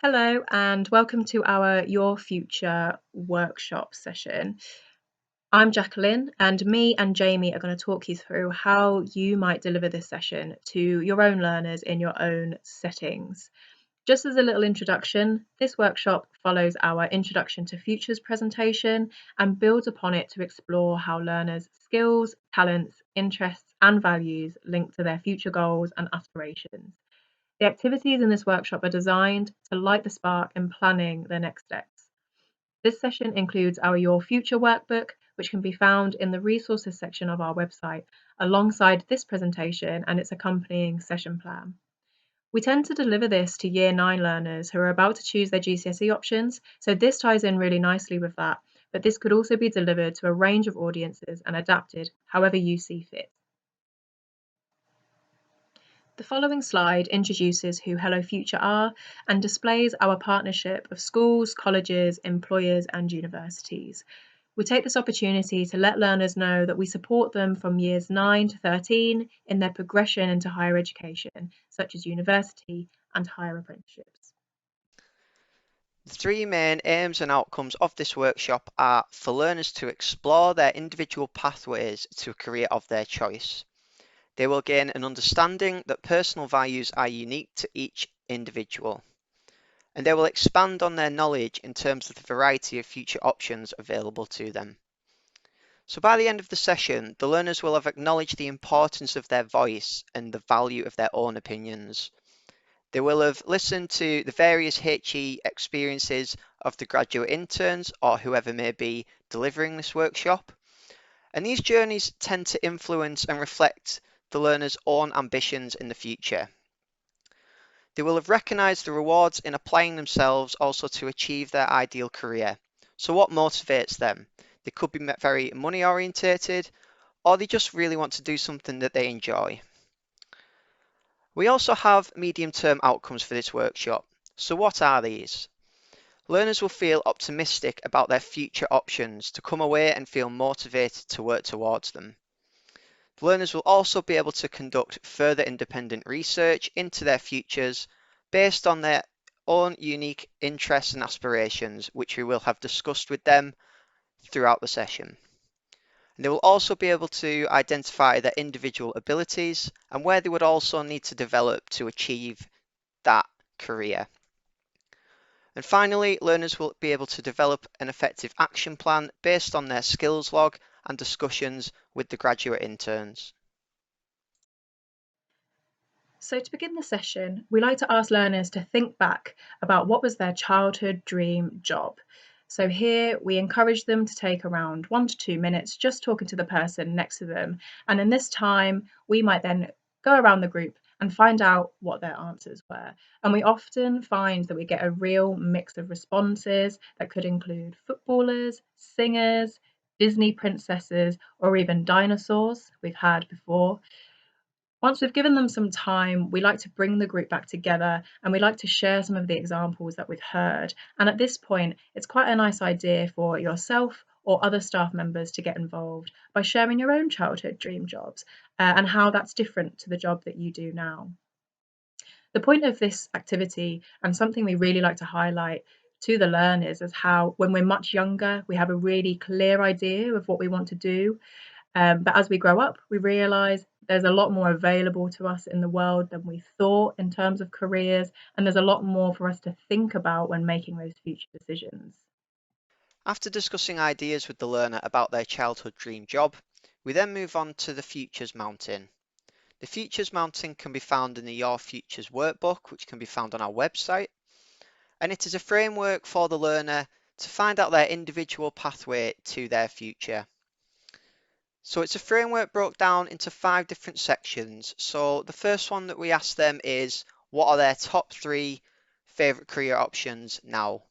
Hello, and welcome to our Your Future workshop session. I'm Jacqueline, and me and Jamie are going to talk you through how you might deliver this session to your own learners in your own settings. Just as a little introduction, this workshop follows our Introduction to Futures presentation and builds upon it to explore how learners' skills, talents, interests, and values link to their future goals and aspirations. The activities in this workshop are designed to light the spark in planning their next steps. This session includes our Your Future workbook, which can be found in the resources section of our website, alongside this presentation and its accompanying session plan. We tend to deliver this to Year 9 learners who are about to choose their GCSE options, so this ties in really nicely with that, but this could also be delivered to a range of audiences and adapted however you see fit. The following slide introduces who Hello Future are and displays our partnership of schools, colleges, employers and universities. We take this opportunity to let learners know that we support them from years 9 to 13 in their progression into higher education, such as university and higher apprenticeships. The three main aims and outcomes of this workshop are for learners to explore their individual pathways to a career of their choice. They will gain an understanding that personal values are unique to each individual, and they will expand on their knowledge in terms of the variety of future options available to them. So by the end of the session, the learners will have acknowledged the importance of their voice and the value of their own opinions. They will have listened to the various HE experiences of the graduate interns or whoever may be delivering this workshop. And these journeys tend to influence and reflect the learner's own ambitions in the future. They will have recognised the rewards in applying themselves also to achieve their ideal career. So what motivates them? They could be very money orientated, or they just really want to do something that they enjoy. We also have medium-term outcomes for this workshop. So what are these? Learners will feel optimistic about their future options to come away and feel motivated to work towards them. The learners will also be able to conduct further independent research into their futures based on their own unique interests and aspirations, which we will have discussed with them throughout the session. And they will also be able to identify their individual abilities and where they would also need to develop to achieve that career. And finally, learners will be able to develop an effective action plan based on their skills log and discussions with the graduate interns. So to begin the session, we like to ask learners to think back about what was their childhood dream job. So here we encourage them to take around 1 to 2 minutes just talking to the person next to them. And in this time, we might then go around the group and find out what their answers were. And we often find that we get a real mix of responses that could include footballers, singers, Disney princesses, or even dinosaurs we've had before. Once we've given them some time, we like to bring the group back together and we like to share some of the examples that we've heard. And at this point, it's quite a nice idea for yourself or other staff members to get involved by sharing your own childhood dream jobs and how that's different to the job that you do now. The point of this activity, and something we really like to highlight to the learners, is how when we're much younger, we have a really clear idea of what we want to do. But as we grow up, we realise there's a lot more available to us in the world than we thought in terms of careers, and there's a lot more for us to think about when making those future decisions. After discussing ideas with the learner about their childhood dream job, we then move on to the Futures Mountain. The Futures Mountain can be found in the Your Futures workbook, which can be found on our website, and it is a framework for the learner to find out their individual pathway to their future. So it's a framework broke down into 5 different sections. So the first one that we ask them is, what are their top 3 favourite career options now?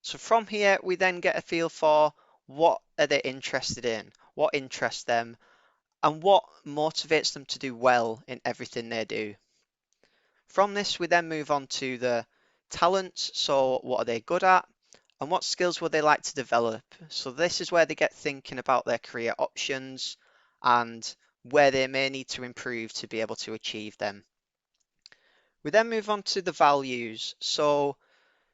So from here, we then get a feel for what are they interested in, what interests them, and what motivates them to do well in everything they do. From this, we then move on to the talents. So what are they good at? And what skills would they like to develop? So this is where they get thinking about their career options and where they may need to improve to be able to achieve them. We then move on to the values. So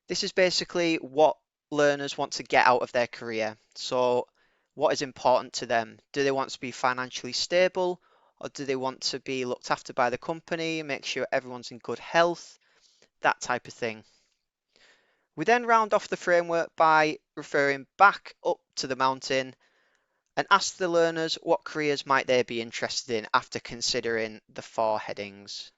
this is basically what learners want to get out of their career. So what is important to them? Do they want to be financially stable, or do they want to be looked after by the company, make sure everyone's in good health, that type of thing. We then round off the framework by referring back up to the mountain and ask the learners what careers might they be interested in after considering the 4 headings.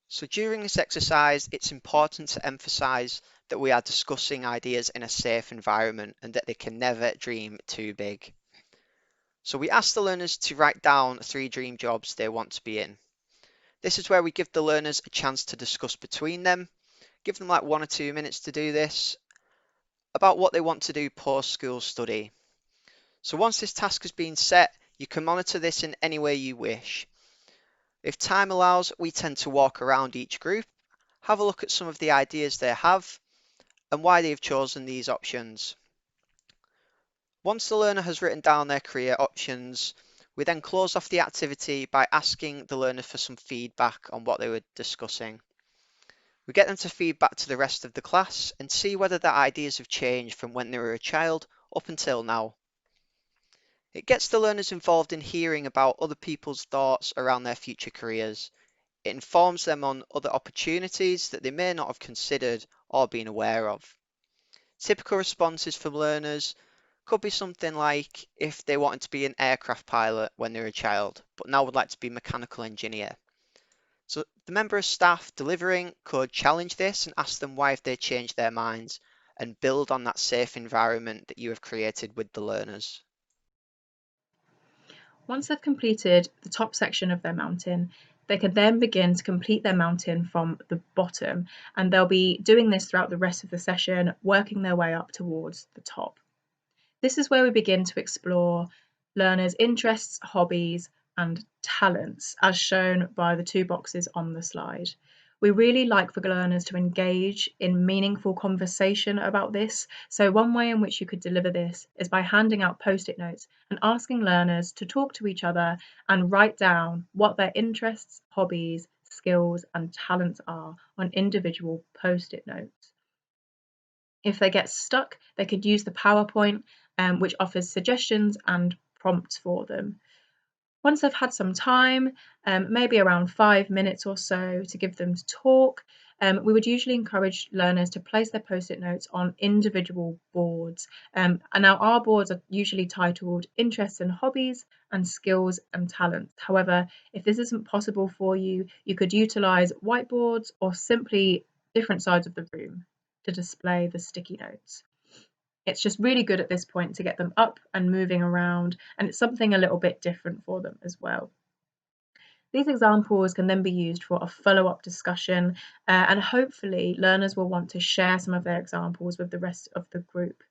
So during this exercise, it's important to emphasize that we are discussing ideas in a safe environment and that they can never dream too big. So we ask the learners to write down 3 dream jobs they want to be in. This is where we give the learners a chance to discuss between them, give them like 1 or 2 minutes to do this, about what they want to do post-school study. So once this task has been set, you can monitor this in any way you wish. If time allows, we tend to walk around each group, have a look at some of the ideas they have, and why they've chosen these options. Once the learner has written down their career options, we then close off the activity by asking the learner for some feedback on what they were discussing. We get them to feed back to the rest of the class and see whether their ideas have changed from when they were a child up until now. It gets the learners involved in hearing about other people's thoughts around their future careers. It informs them on other opportunities that they may not have considered or been aware of. Typical responses from learners could be something like if they wanted to be an aircraft pilot when they were a child, but now would like to be a mechanical engineer. So the member of staff delivering could challenge this and ask them why if they changed their minds and build on that safe environment that you have created with the learners. Once they've completed the top section of their mountain, they can then begin to complete their mountain from the bottom, and they'll be doing this throughout the rest of the session, working their way up towards the top. This is where we begin to explore learners' interests, hobbies, and talents, as shown by the 2 boxes on the slide. We really like for learners to engage in meaningful conversation about this. So one way in which you could deliver this is by handing out post-it notes and asking learners to talk to each other and write down what their interests, hobbies, skills, and talents are on individual post-it notes. If they get stuck, they could use the PowerPoint, which offers suggestions and prompts for them. Once they've had some time, maybe around 5 minutes or so to give them to talk, we would usually encourage learners to place their post-it notes on individual boards. And now our boards are usually titled interests and hobbies and skills and talents. However, if this isn't possible for you, you could utilize whiteboards or simply different sides of the room to display the sticky notes. It's just really good at this point to get them up and moving around, and it's something a little bit different for them as well. These examples can then be used for a follow-up discussion, and hopefully learners will want to share some of their examples with the rest of the group.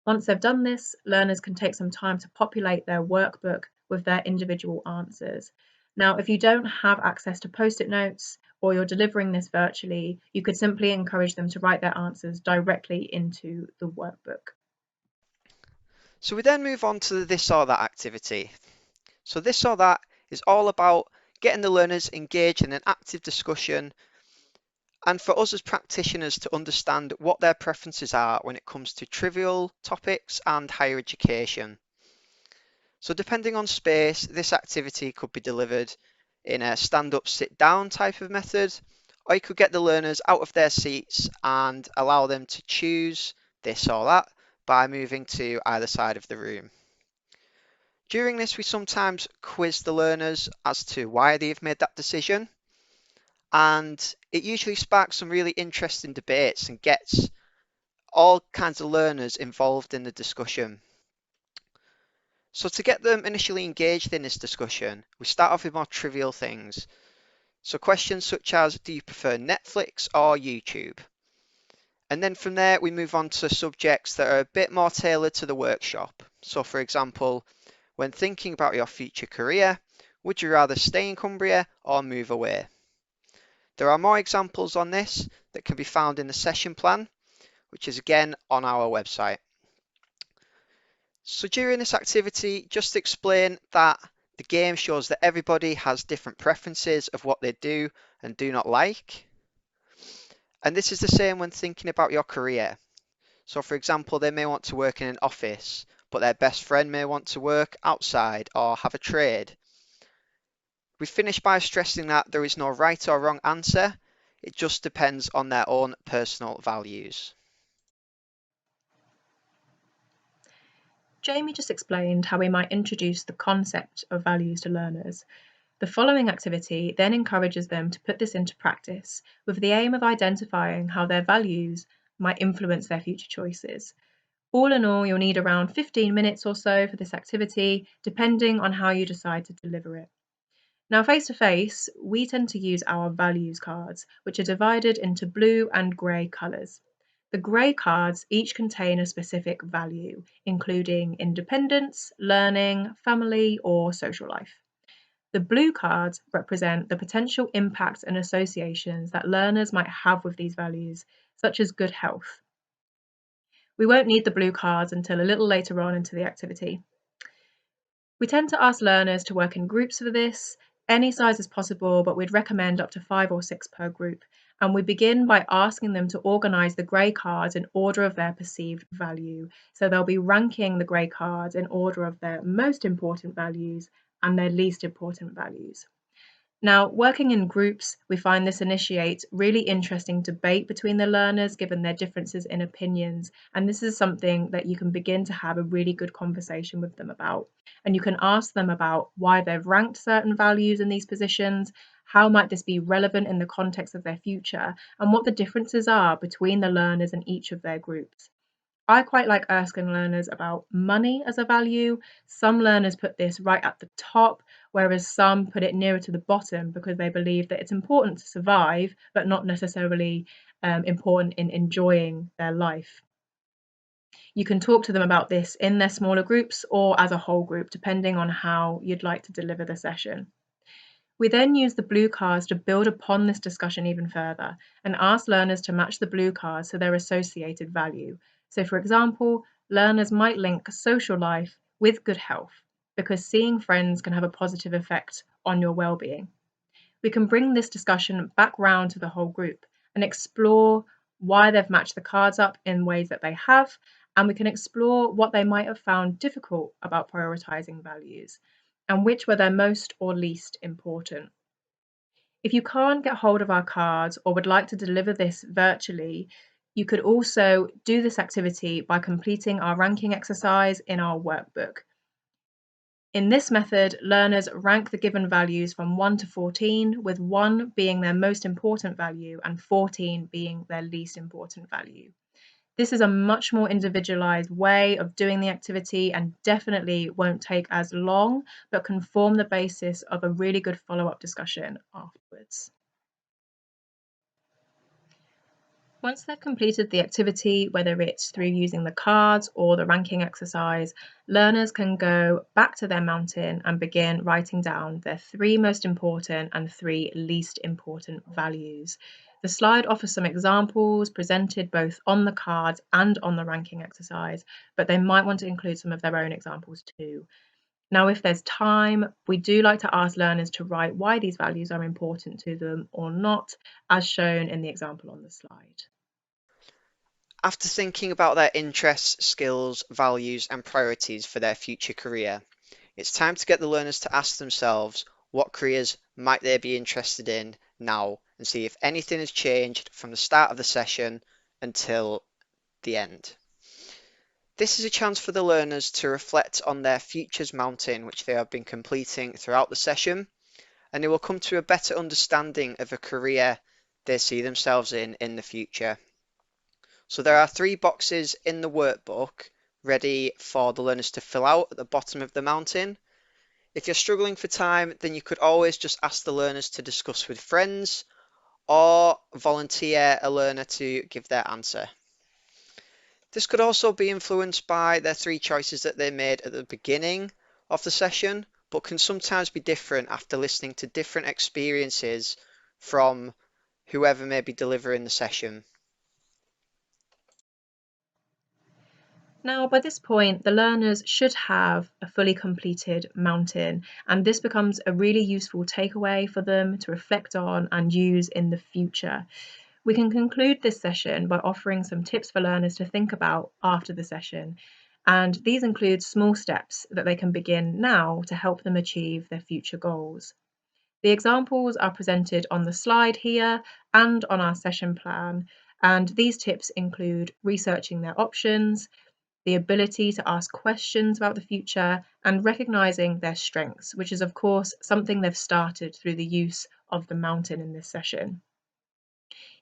Once they've done this, learners can take some time to populate their workbook with their individual answers. Now, if you don't have access to post-it notes or you're delivering this virtually, you could simply encourage them to write their answers directly into the workbook. So we then move on to the this or that activity. So this or that is all about getting the learners engaged in an active discussion and for us as practitioners to understand what their preferences are when it comes to trivial topics and higher education. So depending on space, this activity could be delivered in a stand-up, sit-down type of method, or you could get the learners out of their seats and allow them to choose this or that by moving to either side of the room. During this, we sometimes quiz the learners as to why they've made that decision, and it usually sparks some really interesting debates and gets all kinds of learners involved in the discussion. So to get them initially engaged in this discussion, we start off with more trivial things. So questions such as, do you prefer Netflix or YouTube? And then from there, we move on to subjects that are a bit more tailored to the workshop. So for example, when thinking about your future career, would you rather stay in Cumbria or move away? There are more examples on this that can be found in the session plan, which is again on our website. So during this activity, just explain that The game shows that everybody has different preferences of what they do and do not like. And this is the same when thinking about your career. So for example, they may want to work in an office, but their best friend may want to work outside or have a trade. We finish by stressing that there is no right or wrong answer. It just depends on their own personal values. Jamie just explained how we might introduce the concept of values to learners. The following activity then encourages them to put this into practice with the aim of identifying how their values might influence their future choices. All in all, you'll need around 15 minutes or so for this activity, depending on how you decide to deliver it. Now, face to face, we tend to use our values cards, which are divided into blue and grey colours. The grey cards each contain a specific value, including independence, learning, family, or social life. The blue cards represent the potential impacts and associations that learners might have with these values, such as good health. We won't need the blue cards until a little later on into the activity. We tend to ask learners to work in groups for this. Any size is possible, but we'd recommend up to 5 or 6 per group. And we begin by asking them to organise the grey cards in order of their perceived value. So they'll be ranking the grey cards in order of their most important values and their least important values. Now, working in groups, we find this initiates really interesting debate between the learners given their differences in opinions. And this is something that you can begin to have a really good conversation with them about. And you can ask them about why they've ranked certain values in these positions, how might this be relevant in the context of their future, and what the differences are between the learners in each of their groups. I quite like asking learners about money as a value. Some learners put this right at the top, whereas some put it nearer to the bottom because they believe that it's important to survive, but not necessarily important in enjoying their life. You can talk to them about this in their smaller groups or as a whole group, depending on how you'd like to deliver the session. We then use the blue cards to build upon this discussion even further and ask learners to match the blue cards to their associated value. So for example, learners might link social life with good health because seeing friends can have a positive effect on your well-being. We can bring this discussion back round to the whole group and explore why they've matched the cards up in ways that they have, and we can explore what they might have found difficult about prioritising values and which were their most or least important. If you can't get hold of our cards or would like to deliver this virtually, you could also do this activity by completing our ranking exercise in our workbook. In this method, learners rank the given values from 1 to 14, with 1 being their most important value and 14 being their least important value. This is a much more individualized way of doing the activity and definitely won't take as long, but can form the basis of a really good follow-up discussion afterwards. Once they've completed the activity, whether it's through using the cards or the ranking exercise, learners can go back to their mountain and begin writing down their 3 most important and 3 least important values. The slide offers some examples presented both on the cards and on the ranking exercise, but they might want to include some of their own examples too. Now, if there's time, we do like to ask learners to write why these values are important to them or not, as shown in the example on the slide. After thinking about their interests, skills, values, and priorities for their future career, it's time to get the learners to ask themselves what careers might they be interested in now and see if anything has changed from the start of the session until the end. This is a chance for the learners to reflect on their futures mountain which they have been completing throughout the session, and they will come to a better understanding of a career they see themselves in the future. So there are 3 boxes in the workbook ready for the learners to fill out at the bottom of the mountain. If you're struggling for time, then you could always just ask the learners to discuss with friends or volunteer a learner to give their answer. This could also be influenced by their 3 choices that they made at the beginning of the session, but can sometimes be different after listening to different experiences from whoever may be delivering the session. Now, by this point, the learners should have a fully completed mountain, and this becomes a really useful takeaway for them to reflect on and use in the future. We can conclude this session by offering some tips for learners to think about after the session, and these include small steps that they can begin now to help them achieve their future goals. The examples are presented on the slide here and on our session plan, and these tips include researching their options, the ability to ask questions about the future, and recognizing their strengths, which is, of course, something they've started through the use of the mountain in this session.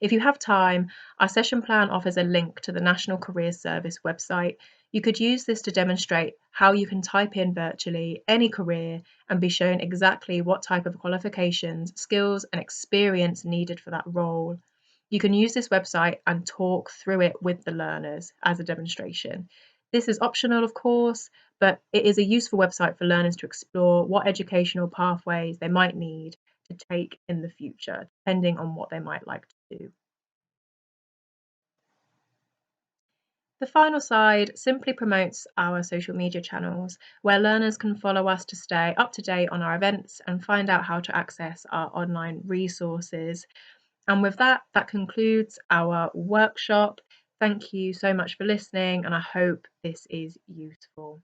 If you have time, our session plan offers a link to the National Careers Service website. You could use this to demonstrate how you can type in virtually any career and be shown exactly what type of qualifications, skills, and experience needed for that role. You can use this website and talk through it with the learners as a demonstration. This is optional, of course, but it is a useful website for learners to explore what educational pathways they might need to take in the future, depending on what they might like to do. The final slide simply promotes our social media channels, where learners can follow us to stay up to date on our events and find out how to access our online resources. And with that, that concludes our workshop. Thank you so much for listening, and I hope this is useful.